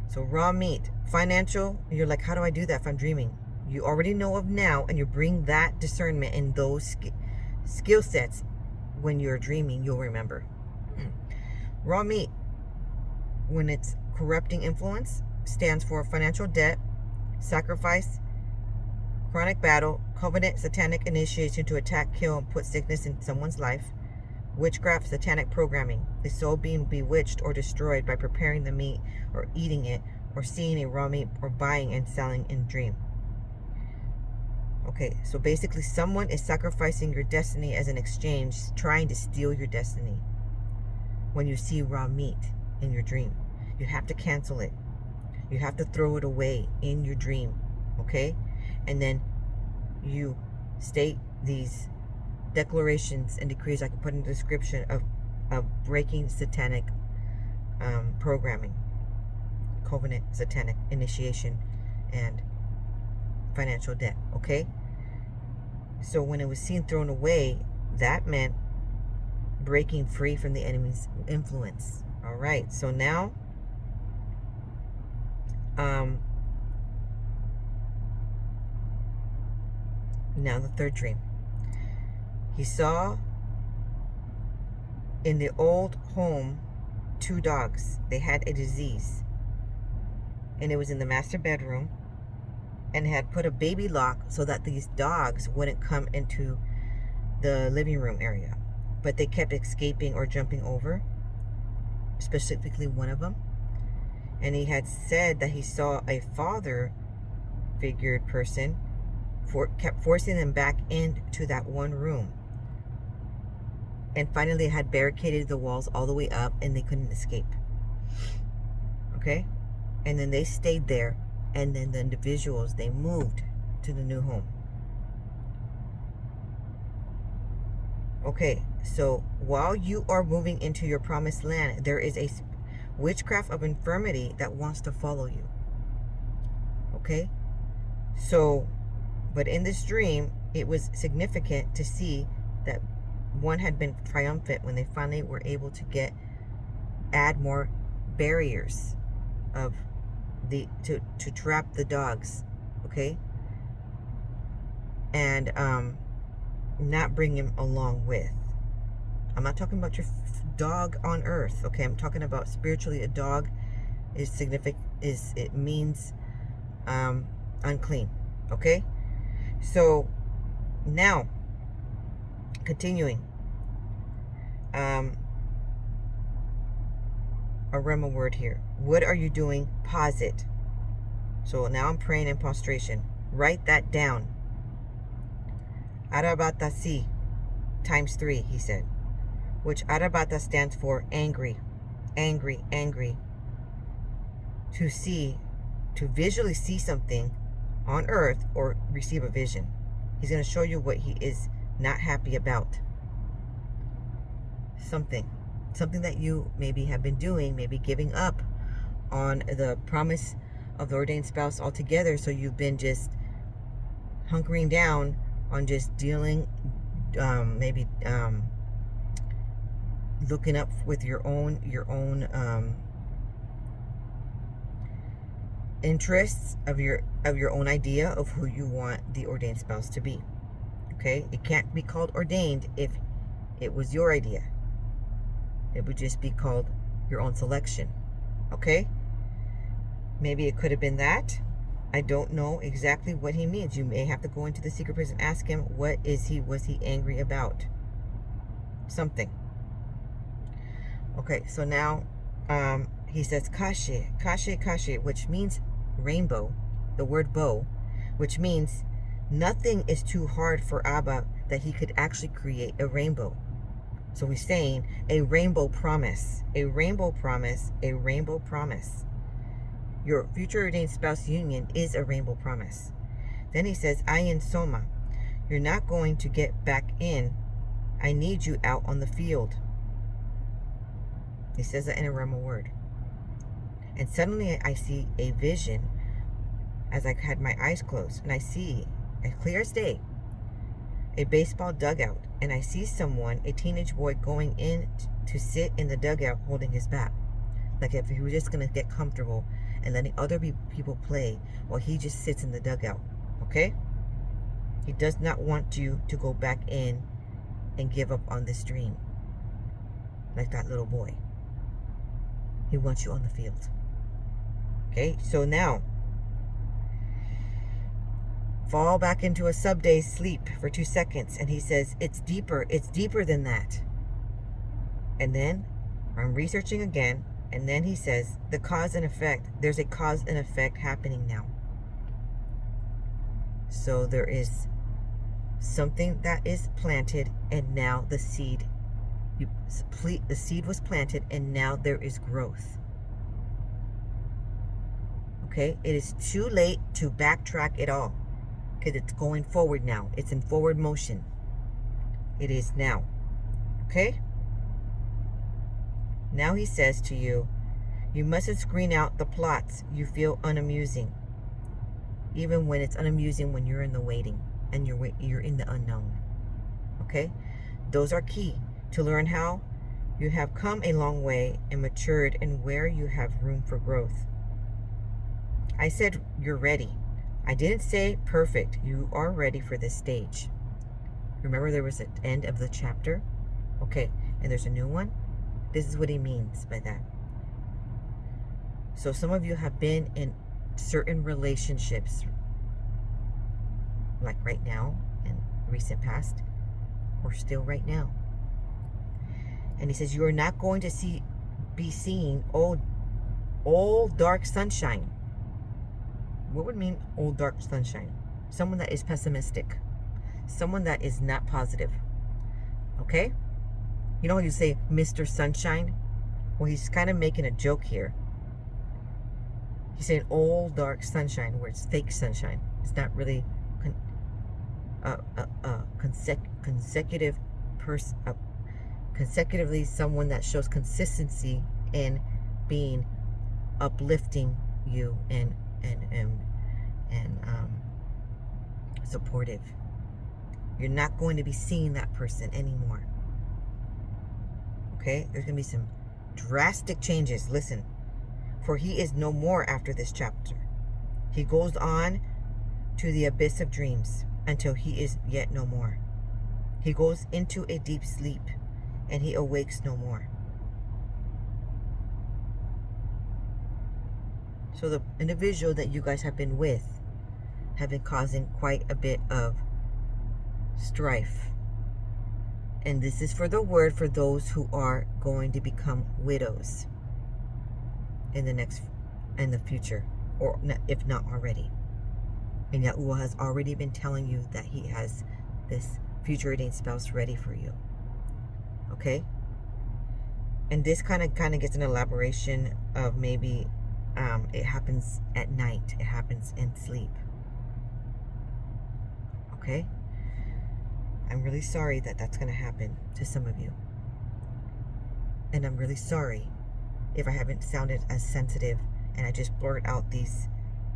So raw meat, financial, you're like, how do I do that if I'm dreaming? You already know of now, and you bring that discernment and those skill sets when you're dreaming, you'll remember. Raw meat, when it's corrupting influence, stands for financial debt, sacrifice, chronic battle, covenant, satanic initiation to attack, kill, and put sickness in someone's life, witchcraft, satanic programming, the soul being bewitched or destroyed by preparing the meat or eating it or seeing a raw meat or buying and selling in dream. Okay, so basically someone is sacrificing your destiny as an exchange, trying to steal your destiny. When you see raw meat in your dream, you have to cancel it. You have to throw it away in your dream, okay? And then you state these declarations and decrees I can put in the description of breaking satanic programming, covenant, satanic initiation, and financial debt, okay? So when it was seen thrown away, that meant breaking free from the enemy's influence. All right, so now the third dream. He saw in the old home 2 dogs. They had a disease, and it was in the master bedroom, and had put a baby lock so that these dogs wouldn't come into the living room area. But they kept escaping or jumping over, specifically one of them. And he had said that he saw a father figured person kept forcing them back into that one room. And finally they had barricaded the walls all the way up and they couldn't escape. Okay? And then they stayed there, and then the individuals, they moved to the new home. Okay, so while you are moving into your promised land, there is a witchcraft of infirmity that wants to follow you. Okay? So, but in this dream, it was significant to see that one had been triumphant when they finally were able to add more barriers of to trap the dogs, okay? And not bring him along with. I'm not talking about your dog on earth, okay? I'm talking about spiritually. A dog is significant, it means unclean, okay? So now continuing, a Rema word here. What are you doing? Pause it. So now I'm praying in prostration. Write that down. Arabatasi times 3, he said. Which Arabata stands for angry. Angry, angry. To visually see something on earth or receive a vision. He's going to show you what he is not happy about. Something that you maybe have been doing, maybe giving up on the promise of the ordained spouse altogether. So you've been just hunkering down on just dealing, looking up with your own interests of your own idea of who you want the ordained spouse to be. Okay, it can't be called ordained if it was your idea. It would just be called your own selection. Okay? Maybe it could have been that. I don't know exactly what he means. You may have to go into the secret place and ask him, what was he angry about? Something. Okay, so now he says kashe, kashe, kashe, which means rainbow, the word bow, which means nothing is too hard for Abba that he could actually create a rainbow. So he's saying a rainbow promise, a rainbow promise, a rainbow promise. Your future ordained spouse union is a rainbow promise. Then he says, Ayin Soma, you're not going to get back in. I need you out on the field. He says that in a Rema word. And suddenly I see a vision as I had my eyes closed. And I see, as clear as day, a baseball dugout. And I see someone, a teenage boy, going in to sit in the dugout holding his bat. Like if he was just going to get comfortable and letting other people play while he just sits in the dugout. Okay? He does not want you to go back in and give up on this dream. Like that little boy. He wants you on the field. Okay? So now, fall back into a sub-day sleep for 2 seconds. And he says, it's deeper than that. And then I'm researching again. And then he says, the cause and effect. There's a cause and effect happening now. So there is something that is planted, and now the seed was planted, and now there is growth. Okay? It is too late to backtrack it all. Because it's going forward now. It's in forward motion. It is now. Okay? Now he says to you, you mustn't screen out the plots you feel unamusing. Even when it's unamusing when you're in the waiting and you're in the unknown. Okay? Those are key to learn how you have come a long way and matured and where you have room for growth. I said you're ready. I didn't say perfect. You are ready for this stage. Remember there was an end of the chapter? Okay, and there's a new one? This is what he means by that. So some of you have been in certain relationships like right now and recent past, or still right now. And he says, you are not going to be seeing old dark sunshine. What would mean old dark sunshine? Someone that is pessimistic. Someone that is not positive. Okay? You know how you say Mr. Sunshine? Well, he's kind of making a joke here. He's saying old dark sunshine, where it's fake sunshine. It's not really consecutively someone that shows consistency in being uplifting you and supportive. You're not going to be seeing that person anymore. Okay? There's going to be some drastic changes. Listen. For he is no more after this chapter. He goes on to the abyss of dreams until he is yet no more. He goes into a deep sleep and he awakes no more. So the individual that you guys have been with have been causing quite a bit of strife. And this is for the word for those who are going to become widows in the future, or if not already. And Yahuah has already been telling you that he has this future ordained spouse ready for you. Okay? And this kind of gets an elaboration of maybe it happens at night. It happens in sleep. Okay? I'm really sorry that that's going to happen to some of you. And I'm really sorry if I haven't sounded as sensitive and I just blurt out these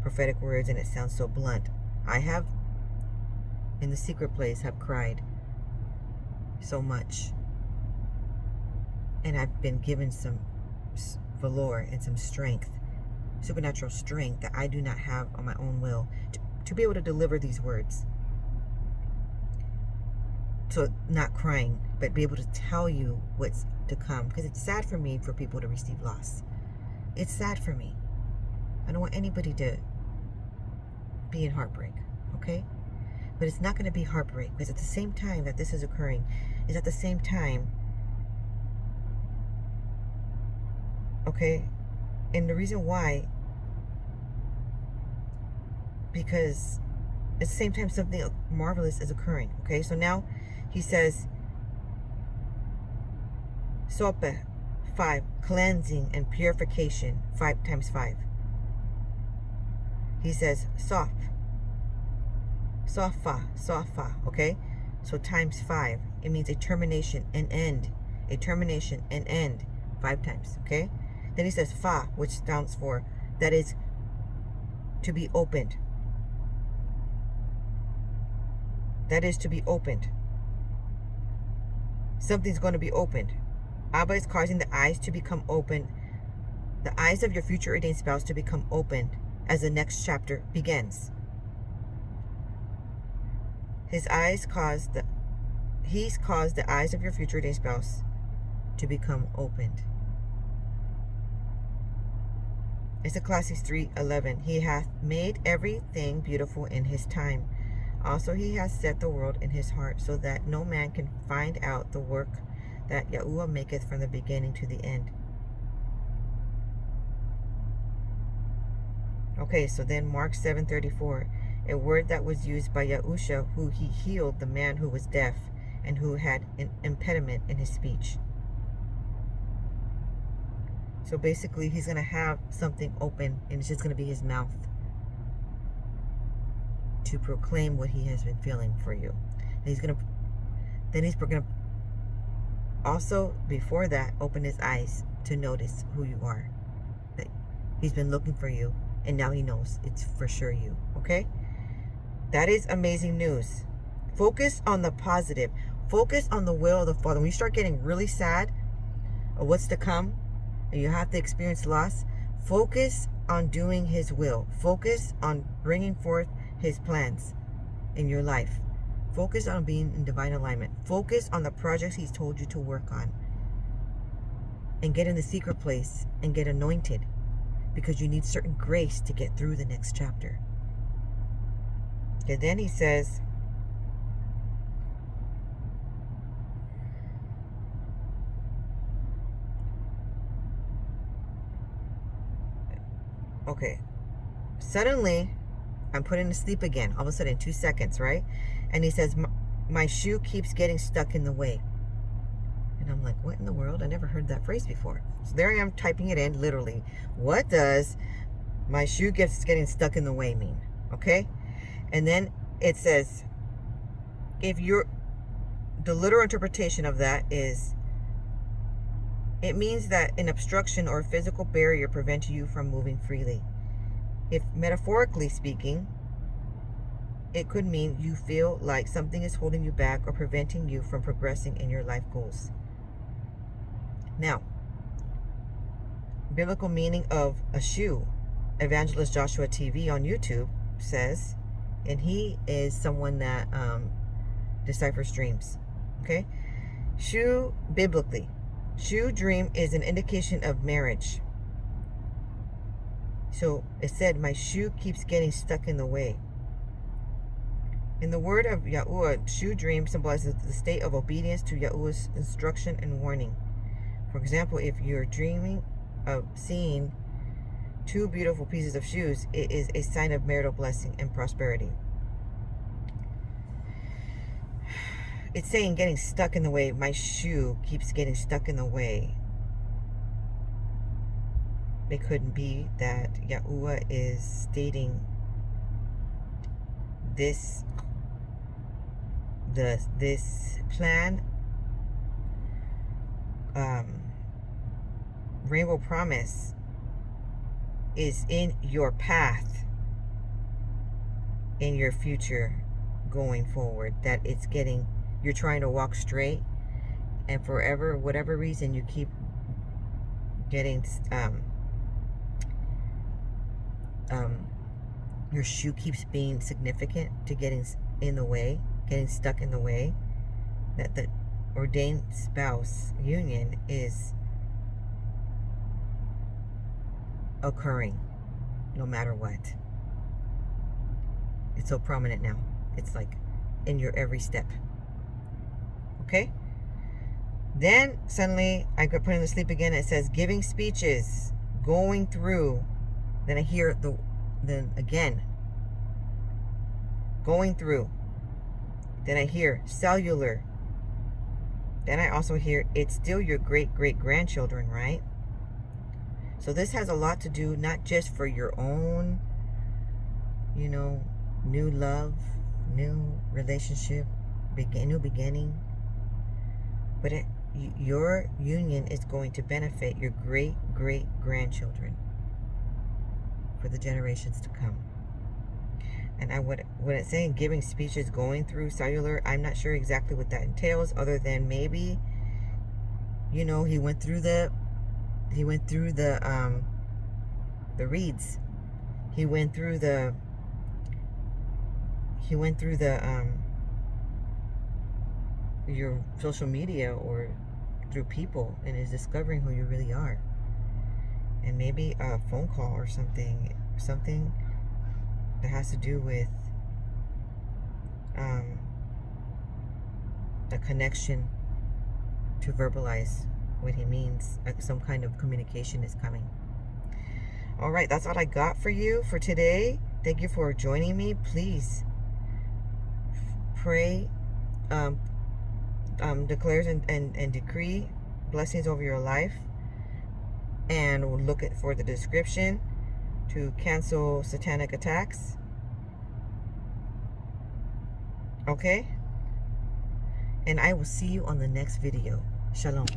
prophetic words and it sounds so blunt. I have, in the secret place, have cried so much. And I've been given some valor and some strength, supernatural strength that I do not have on my own will to be able to deliver these words. So not crying, but be able to tell you what's to come. Because it's sad for me for people to receive loss. It's sad for me. I don't want anybody to be in heartbreak, okay? But it's not going to be heartbreak, because at the same time that this is occurring, is at the same time, okay? And the reason why, because at the same time something marvelous is occurring, okay? So now he says, Sope, 5, cleansing and purification, 5 times 5. He says, Sofa, okay? So times 5, it means a termination, an end. A termination, an end, 5 times, okay? Then he says, Fa, which stands for, that is to be opened. That is to be opened. Something's going to be opened. Abba is causing the eyes to become open, the eyes of your future ordained spouse to become opened as the next chapter begins. He's caused the eyes of your future ordained spouse to become opened. It's Ecclesiastes 3:11. He hath made everything beautiful in his time. Also he has set the world in his heart, so that no man can find out the work that Yahuah maketh from the beginning to the end. Okay, so then Mark 7:34, a word that was used by Yahusha, who he healed the man who was deaf and who had an impediment in his speech. So basically, he's going to have something open, and it's just going to be his mouth to proclaim what he has been feeling for you. And he's going to also, before that, open his eyes to notice who you are. That he's been looking for you, and now he knows it's for sure you. Okay? That is amazing news. Focus on the positive. Focus on the will of the Father. When you start getting really sad of what's to come, and you have to experience loss, focus on doing his will. Focus on bringing forth his plans in your life. Focus on being in divine alignment. Focus on the projects he's told you to work on. And get in the secret place and get anointed, because you need certain grace to get through the next chapter. And then he says, okay, suddenly I'm put into sleep again, all of a sudden, 2 seconds, right? And he says, my shoe keeps getting stuck in the way. And I'm like, what in the world? I never heard that phrase before. So there I am typing it in, literally. What does my shoe keeps getting stuck in the way mean? Okay? And then it says, the literal interpretation of that is, it means that an obstruction or physical barrier prevents you from moving freely. If metaphorically speaking, it could mean you feel like something is holding you back or preventing you from progressing in your life goals. Now, biblical meaning of a shoe. Evangelist Joshua TV on YouTube says, and he is someone that deciphers dreams. Okay? Shoe, biblically, shoe dream is an indication of marriage. So it said, my shoe keeps getting stuck in the way. In the word of Yahuah, shoe dream symbolizes the state of obedience to Yahuah's instruction and warning. For example, if you're dreaming of seeing 2 beautiful pieces of shoes, it is a sign of marital blessing and prosperity. It's saying getting stuck in the way. My shoe keeps getting stuck in the way. It couldn't be that Yahuah is stating this plan, rainbow promise, is in your path, in your future going forward, that you're trying to walk straight, and forever, whatever reason, you keep getting your shoe keeps being significant to getting in the way, getting stuck in the way, that the ordained spouse union is occurring no matter what. It's so prominent now. It's like in your every step. Okay? Then suddenly I got put in the sleep again. It says giving speeches, going through. Then I hear then again, going through. Then I hear cellular. Then I also hear it's still your great-great-grandchildren, right? So this has a lot to do, not just for your own, new love, new relationship, new beginning, but your union is going to benefit your great-great-grandchildren for the generations to come. And when it's saying giving speeches, going through cellular, I'm not sure exactly what that entails, other than maybe, he went through the reads. He went through your social media or through people, and is discovering who you really are. And maybe a phone call or something that has to do with a connection to verbalize what he means. Some kind of communication is coming. All right, that's all I got for you for today. Thank you for joining me. Please pray, declares and decree blessings over your life, and we'll look for the description to cancel satanic attacks. Okay? And I will see you on the next video. Shalom.